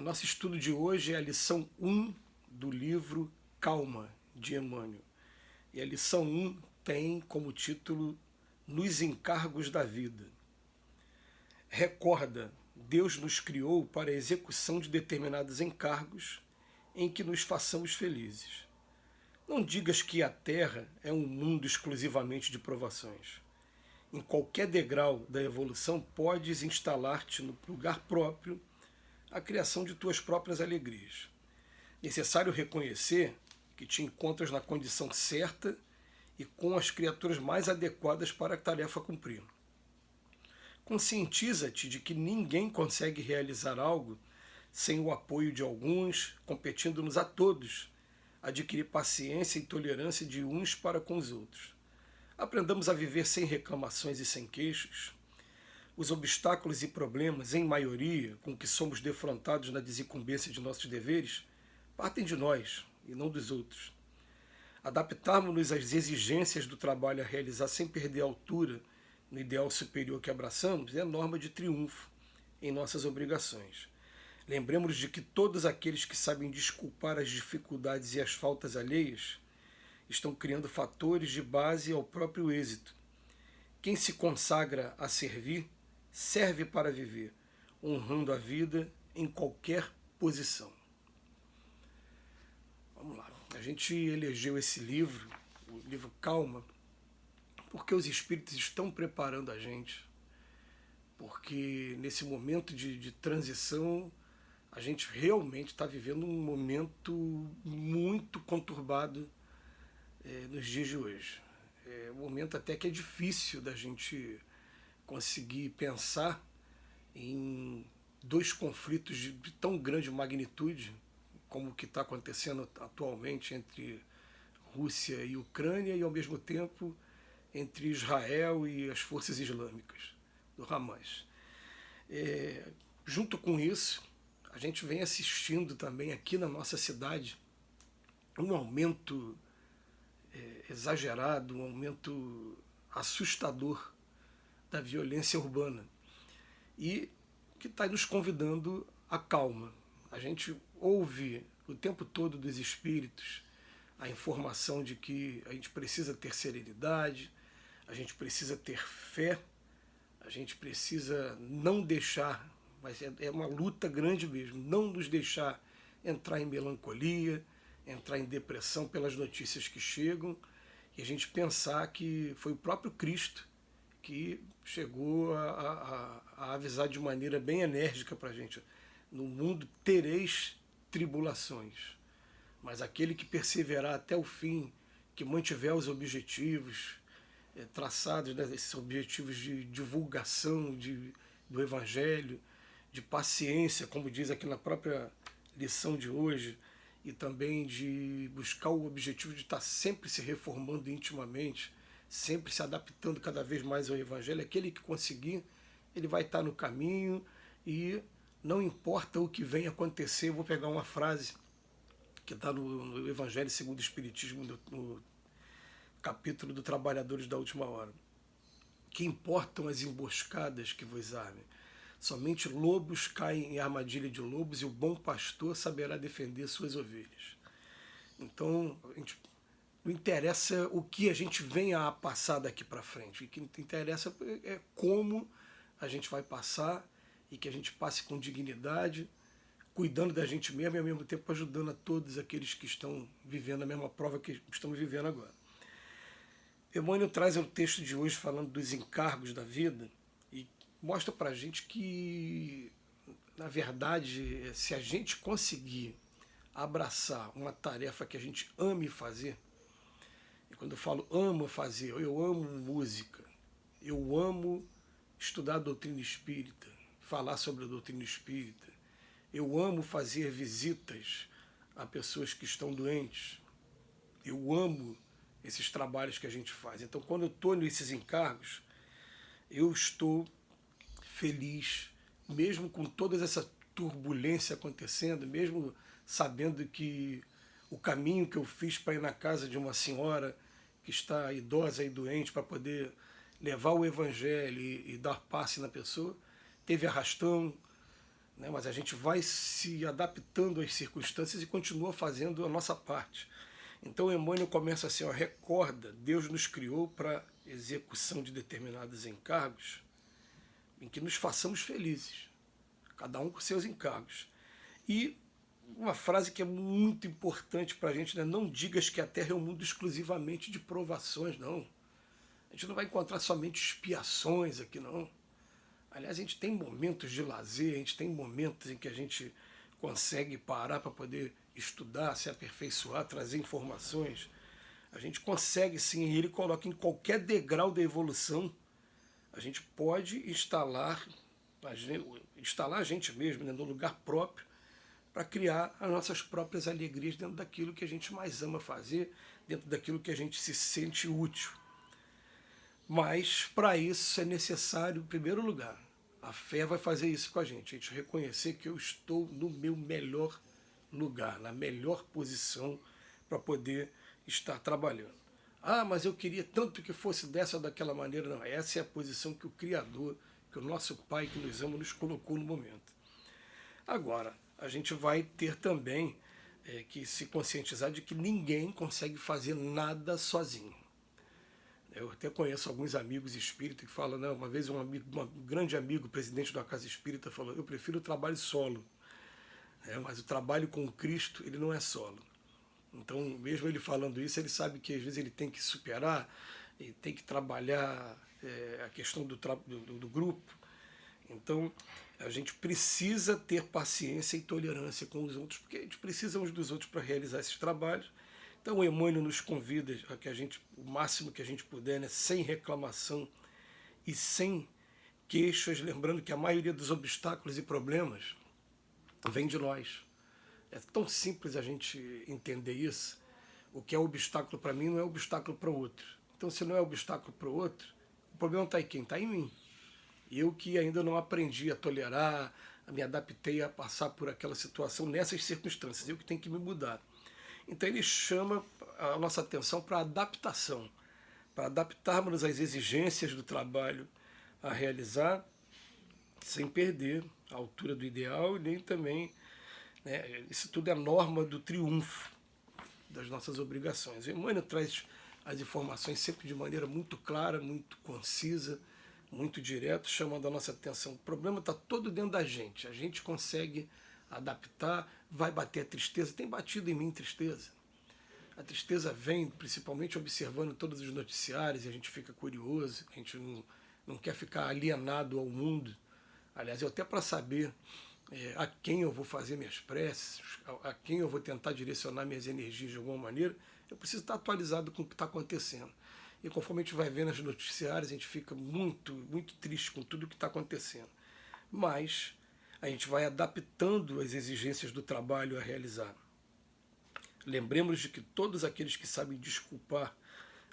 Nosso estudo de hoje é a lição 1 do livro Calma, de Emmanuel. E a lição 1 tem como título Nos Encargos da Vida. Recorda, Deus nos criou para a execução de determinados encargos em que nos façamos felizes. Não digas que a Terra é um mundo exclusivamente de provações. Em qualquer degrau da evolução podes instalar-te no lugar próprio a criação de tuas próprias alegrias. Necessário reconhecer que te encontras na condição certa e com as criaturas mais adequadas para a tarefa a cumprir. Conscientiza-te de que ninguém consegue realizar algo sem o apoio de alguns, competindo-nos a todos, adquirir paciência e tolerância de uns para com os outros. Aprendamos a viver sem reclamações e sem queixos. Os obstáculos e problemas, em maioria, com que somos defrontados na desincumbência de nossos deveres, partem de nós e não dos outros. Adaptarmos-nos às exigências do trabalho a realizar sem perder a altura no ideal superior que abraçamos é a norma de triunfo em nossas obrigações. Lembremos de que todos aqueles que sabem desculpar as dificuldades e as faltas alheias estão criando fatores de base ao próprio êxito. Quem se consagra a servir, serve para viver, honrando a vida em qualquer posição. Vamos lá. A gente elegeu esse livro, o livro Calma, porque os espíritos estão preparando a gente, porque nesse momento de transição a gente realmente está vivendo um momento muito conturbado nos dias de hoje. É um momento até que é difícil da gente conseguir pensar em dois conflitos de tão grande magnitude como o que está acontecendo atualmente entre Rússia e Ucrânia e, ao mesmo tempo, entre Israel e as forças islâmicas do Hamas. Junto com isso, a gente vem assistindo também aqui na nossa cidade um aumento exagerado, um aumento assustador da violência urbana e que está nos convidando à calma. A gente ouve o tempo todo dos espíritos a informação de que a gente precisa ter serenidade, a gente precisa ter fé, a gente precisa não deixar, mas é uma luta grande mesmo, não nos deixar entrar em melancolia, entrar em depressão pelas notícias que chegam, e a gente pensar que foi o próprio Cristo que chegou a avisar de maneira bem enérgica para a gente: no mundo tereis tribulações, mas aquele que perseverar até o fim, que mantiver os objetivos traçados, né, esses objetivos de divulgação do Evangelho, de paciência, como diz aqui na própria lição de hoje, e também de buscar o objetivo de estar sempre se reformando intimamente, sempre se adaptando cada vez mais ao Evangelho. Aquele que conseguir, ele vai estar no caminho e não importa o que venha acontecer. Eu vou pegar uma frase que está no Evangelho segundo o Espiritismo, no capítulo do Trabalhadores da Última Hora. Que importam as emboscadas que vos armem? Somente lobos caem em armadilha de lobos e o bom pastor saberá defender suas ovelhas. Então, não interessa o que a gente venha a passar daqui para frente. O que interessa é como a gente vai passar e que a gente passe com dignidade, cuidando da gente mesmo e ao mesmo tempo ajudando a todos aqueles que estão vivendo a mesma prova que estamos vivendo agora. Emmanuel traz o texto de hoje falando dos encargos da vida e mostra para a gente que, na verdade, se a gente conseguir abraçar uma tarefa que a gente ame fazer, e quando eu falo amo fazer, eu amo música, eu amo estudar a doutrina espírita, falar sobre a doutrina espírita, eu amo fazer visitas a pessoas que estão doentes, eu amo esses trabalhos que a gente faz. Então, quando eu estou nesses encargos, eu estou feliz, mesmo com toda essa turbulência acontecendo, mesmo sabendo que o caminho que eu fiz para ir na casa de uma senhora que está idosa e doente para poder levar o Evangelho e dar passe na pessoa, teve arrastão, né? Mas a gente vai se adaptando às circunstâncias e continua fazendo a nossa parte. Então Emmanuel começa assim, ó, recorda, Deus nos criou para execução de determinados encargos em que nos façamos felizes, cada um com seus encargos. E uma frase que é muito importante para a gente, né? Não digas que a Terra é um mundo exclusivamente de provações, não. A gente não vai encontrar somente expiações aqui, não. Aliás, a gente tem momentos de lazer, a gente tem momentos em que a gente consegue parar para poder estudar, se aperfeiçoar, trazer informações. A gente consegue sim, e ele coloca em qualquer degrau da evolução, a gente pode instalar a gente mesmo, né, no lugar próprio, para criar as nossas próprias alegrias dentro daquilo que a gente mais ama fazer, dentro daquilo que a gente se sente útil. Mas para isso é necessário, em primeiro lugar, a fé vai fazer isso com a gente reconhecer que eu estou no meu melhor lugar, na melhor posição para poder estar trabalhando. Ah, mas eu queria tanto que fosse dessa ou daquela maneira. Não, essa é a posição que o Criador, que o nosso Pai que nos ama, nos colocou no momento. Agora, a gente vai ter também que se conscientizar de que ninguém consegue fazer nada sozinho. Eu até conheço alguns amigos espíritas que falam, não, uma vez um grande amigo, presidente de uma casa espírita, falou, eu prefiro o trabalho solo, mas o trabalho com o Cristo, ele não é solo. Então, mesmo ele falando isso, ele sabe que às vezes ele tem que superar, e tem que trabalhar a questão do grupo. Então, a gente precisa ter paciência e tolerância com os outros, porque a gente precisa uns dos outros para realizar esses trabalhos. Então, o Emmanuel nos convida a que a gente, o máximo que a gente puder, né, sem reclamação e sem queixas, lembrando que a maioria dos obstáculos e problemas vem de nós. É tão simples a gente entender isso. O que é obstáculo para mim não é obstáculo para o outro. Então, se não é obstáculo para o outro, o problema está em quem? Está em mim. Eu que ainda não aprendi a tolerar, me adaptei a passar por aquela situação nessas circunstâncias. Eu que tenho que me mudar. Então ele chama a nossa atenção para a adaptação, para adaptarmos às exigências do trabalho a realizar, sem perder a altura do ideal, nem também, né, isso tudo é norma do triunfo das nossas obrigações. O Emmanuel traz as informações sempre de maneira muito clara, muito concisa, muito direto, chamando a nossa atenção. O problema está todo dentro da gente. A gente consegue adaptar, vai bater a tristeza. Tem batido em mim tristeza. A tristeza vem principalmente observando todos os noticiários e a gente fica curioso, a gente não quer ficar alienado ao mundo. Aliás, eu até para saber a quem eu vou fazer minhas preces, a quem eu vou tentar direcionar minhas energias de alguma maneira, eu preciso estar atualizado com o que está acontecendo. E conforme a gente vai vendo as noticiários, a gente fica muito, muito triste com tudo o que está acontecendo. Mas a gente vai adaptando as exigências do trabalho a realizar. Lembremos de que todos aqueles que sabem desculpar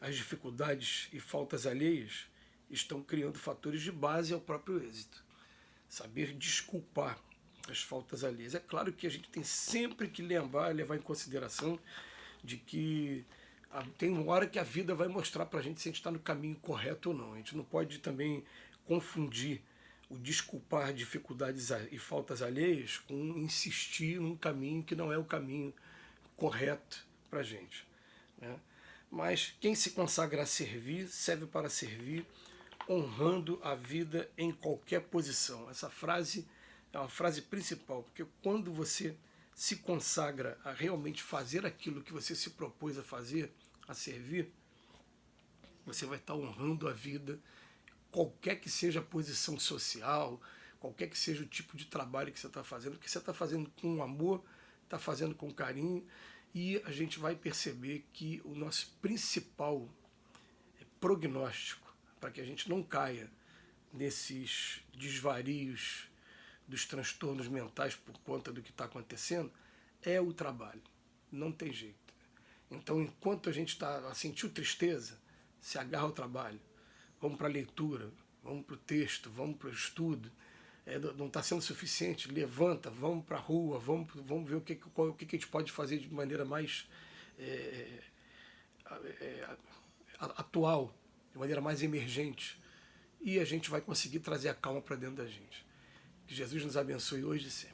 as dificuldades e faltas alheias estão criando fatores de base ao próprio êxito. Saber desculpar as faltas alheias. É claro que a gente tem sempre que levar em consideração de que tem uma hora que a vida vai mostrar para a gente se a gente está no caminho correto ou não. A gente não pode também confundir o desculpar dificuldades e faltas alheias com insistir num caminho que não é o caminho correto para a gente, né? Mas quem se consagra a servir, serve para servir, honrando a vida em qualquer posição. Essa frase é uma frase principal, porque quando você se consagra a realmente fazer aquilo que você se propôs a fazer, a servir, você vai estar honrando a vida, qualquer que seja a posição social, qualquer que seja o tipo de trabalho que você está fazendo, porque você está fazendo com amor, está fazendo com carinho, e a gente vai perceber que o nosso principal prognóstico para que a gente não caia nesses desvarios dos transtornos mentais por conta do que está acontecendo é o trabalho. Não tem jeito. Então, enquanto a gente sentiu tristeza, se agarra ao trabalho. Vamos para a leitura, vamos para o texto, vamos para o estudo. Não está sendo suficiente, levanta, vamos para a rua, vamos ver o que a gente pode fazer de maneira mais atual, de maneira mais emergente. E a gente vai conseguir trazer a calma para dentro da gente. Que Jesus nos abençoe hoje e sempre.